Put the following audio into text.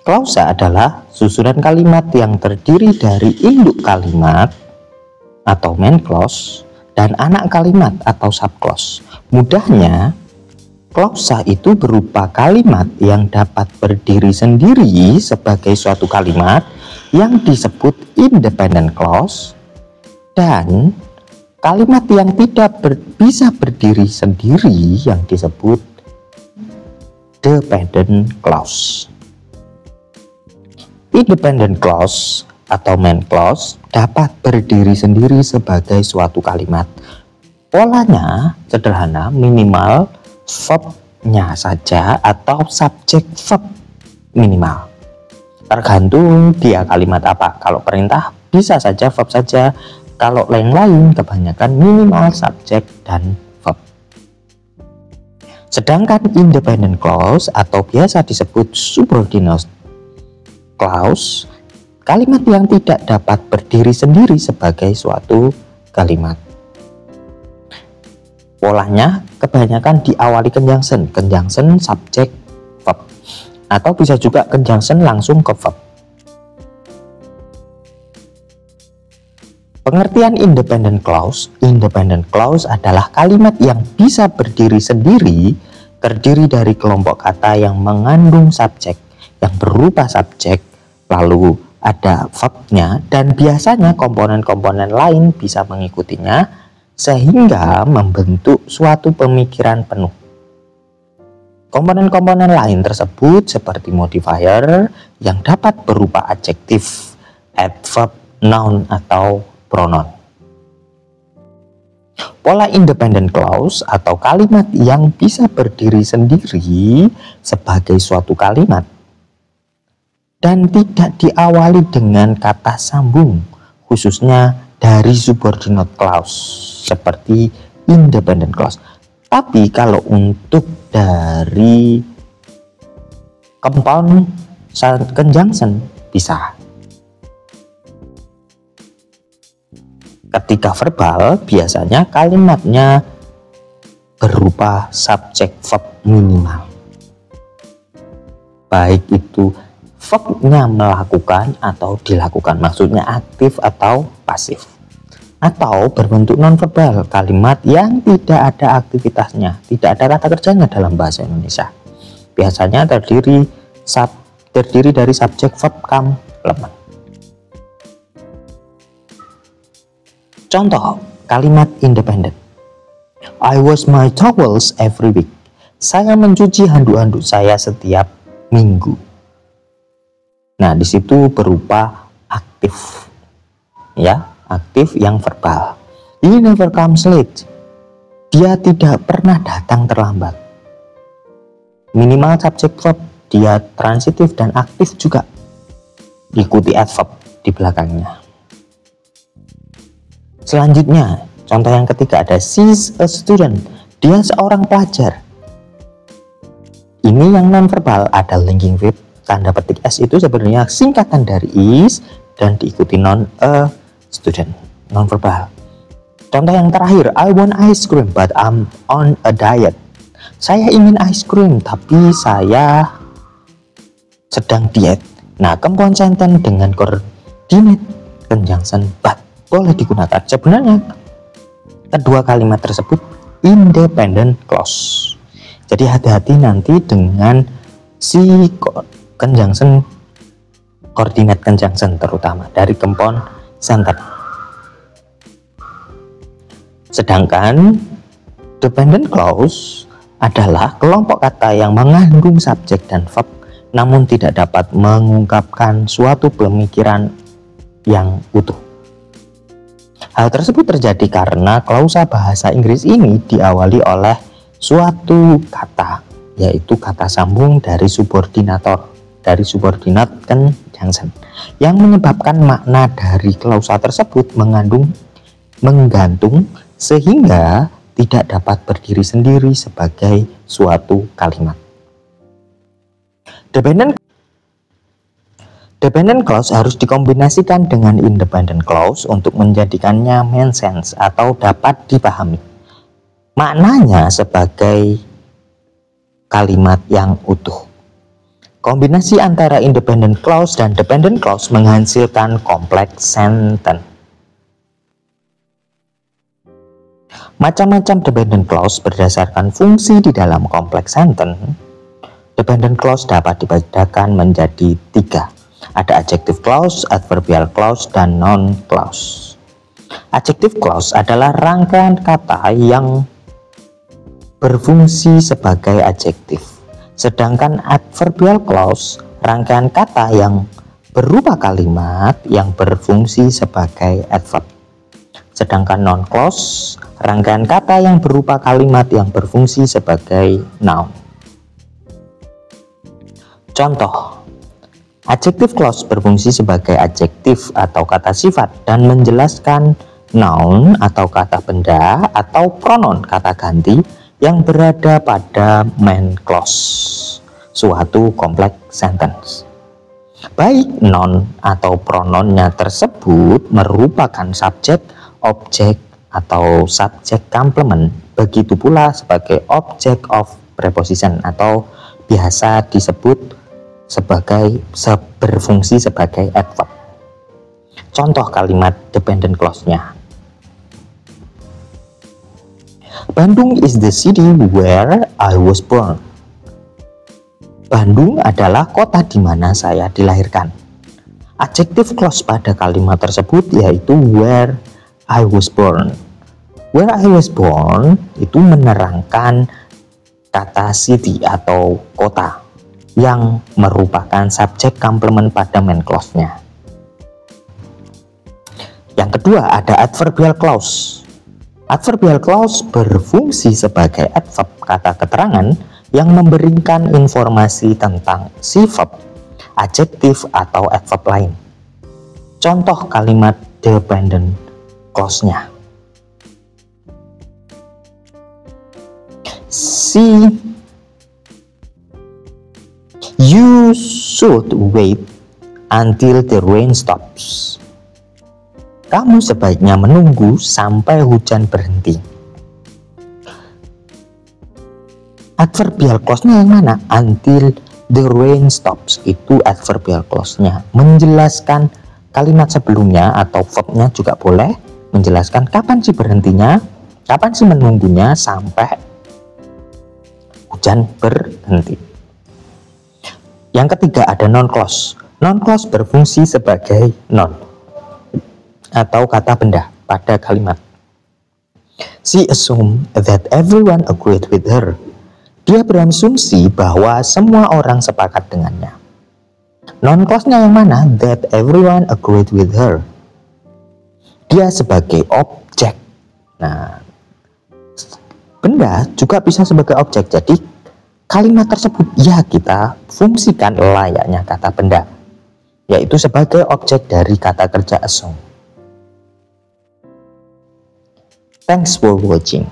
Klausa adalah susunan kalimat yang terdiri dari induk kalimat atau main clause dan anak kalimat atau subclause. Mudahnya, klausa itu berupa kalimat yang dapat berdiri sendiri sebagai suatu kalimat yang disebut independent clause, dan kalimat yang tidak bisa berdiri sendiri yang disebut dependent clause. Independent clause atau main clause dapat berdiri sendiri sebagai suatu kalimat. Polanya sederhana, minimal verb-nya saja atau subjek verb minimal. Tergantung dia kalimat apa. Kalau perintah bisa saja verb saja, kalau yang lain kebanyakan minimal subjek dan verb. Sedangkan independent clause atau biasa disebut subordinate clause, kalimat yang tidak dapat berdiri sendiri sebagai suatu kalimat. Polanya kebanyakan diawali conjunction subjek verb, atau bisa juga conjunction langsung ke verb. Pengertian independent clause adalah kalimat yang bisa berdiri sendiri, terdiri dari kelompok kata yang mengandung subjek yang berupa subjek, lalu ada verbnya, dan biasanya komponen-komponen lain bisa mengikutinya sehingga membentuk suatu pemikiran penuh. Komponen-komponen lain tersebut seperti modifier yang dapat berupa adjektif, adverb, noun, atau pronoun. Pola independent clause atau kalimat yang bisa berdiri sendiri sebagai suatu kalimat dan tidak diawali dengan kata sambung, khususnya dari subordinate clause seperti independent clause. Tapi kalau untuk dari compound conjunction bisa. Ketika verbal biasanya kalimatnya berupa subjek verb minimal, baik itu verbnya melakukan atau dilakukan, maksudnya aktif atau pasif, atau berbentuk nonverbal, kalimat yang tidak ada aktivitasnya, tidak ada kata kerjanya dalam bahasa Indonesia. Biasanya terdiri dari subjek verb complement. Contoh kalimat independent. I wash my towels every week. Saya mencuci handuk-handuk saya setiap minggu. Nah, di situ berupa aktif, ya, aktif yang verbal. He never comes late. Dia tidak pernah datang terlambat. Minimal subjek verb, dia transitif dan aktif juga. Diikuti adverb di belakangnya. Selanjutnya, contoh yang ketiga ada she's a student. Dia seorang pelajar. Ini yang non-verbal, ada linking verb. Tanda petik S itu sebenarnya singkatan dari is dan diikuti non a student, non-verbal. Contoh yang terakhir, I want ice cream but I'm on a diet. Saya ingin ice cream tapi saya sedang diet. Nah, compound sentence dengan coordinate conjunction but boleh digunakan. Sebenarnya kedua kalimat tersebut independent clause. Jadi hati-hati nanti dengan si conjunction, coordinate conjunction terutama dari compound sentence. Sedangkan dependent clause adalah kelompok kata yang mengandung subjek dan verb namun tidak dapat mengungkapkan suatu pemikiran yang utuh. Hal tersebut terjadi karena klausa bahasa Inggris ini diawali oleh suatu kata, yaitu kata sambung dari subordinator, dari subordinate conjunction, yang menyebabkan makna dari klausa tersebut menggantung sehingga tidak dapat berdiri sendiri sebagai suatu kalimat. Dependent clause harus dikombinasikan dengan independent clause untuk menjadikannya main sense atau dapat dipahami. Maknanya sebagai kalimat yang utuh. Kombinasi antara independent clause dan dependent clause menghasilkan complex sentence. Macam-macam dependent clause berdasarkan fungsi di dalam complex sentence. Dependent clause dapat dibedakan menjadi 3. Ada adjective clause, adverbial clause, dan noun clause. Adjective clause adalah rangkaian kata yang berfungsi sebagai adjektif. Sedangkan adverbial clause, rangkaian kata yang berupa kalimat yang berfungsi sebagai adverb. Sedangkan noun clause, rangkaian kata yang berupa kalimat yang berfungsi sebagai noun. Contoh, adjective clause berfungsi sebagai adjektif atau kata sifat dan menjelaskan noun atau kata benda atau pronoun kata ganti yang berada pada main clause suatu complex sentence. Baik noun atau pronounnya tersebut merupakan subjek, objek, atau subjek complement, begitu pula sebagai object of preposition atau biasa disebut sebagai berfungsi sebagai adverb. Contoh kalimat dependent clause-nya. Bandung is the city where I was born. Bandung adalah kota di mana saya dilahirkan. Adjective clause pada kalimat tersebut yaitu where I was born. Where I was born itu menerangkan kata city atau kota yang merupakan subjek complement pada main clause-nya. Yang kedua ada adverbial clause. Adverbial clause berfungsi sebagai adverb kata keterangan yang memberikan informasi tentang si verb, adjektif, atau adverb lain. Contoh kalimat dependent clause-nya. See, you should wait until the rain stops. Kamu sebaiknya menunggu sampai hujan berhenti. Adverbial clause-nya yang mana? Until the rain stops. Itu adverbial clause-nya. Menjelaskan kalimat sebelumnya atau verb-nya juga boleh. Menjelaskan kapan sih berhentinya, kapan sih menunggunya sampai hujan berhenti. Yang ketiga ada noun clause. Noun clause berfungsi sebagai noun atau kata benda pada kalimat. She assumed that everyone agreed with her. Dia berasumsi bahwa semua orang sepakat dengannya. Noun clause-nya yang mana? That everyone agreed with her. Dia sebagai objek. Nah, benda juga bisa sebagai objek. Jadi kalimat tersebut ya kita fungsikan layaknya kata benda, yaitu sebagai objek dari kata kerja assume. Thanks for watching.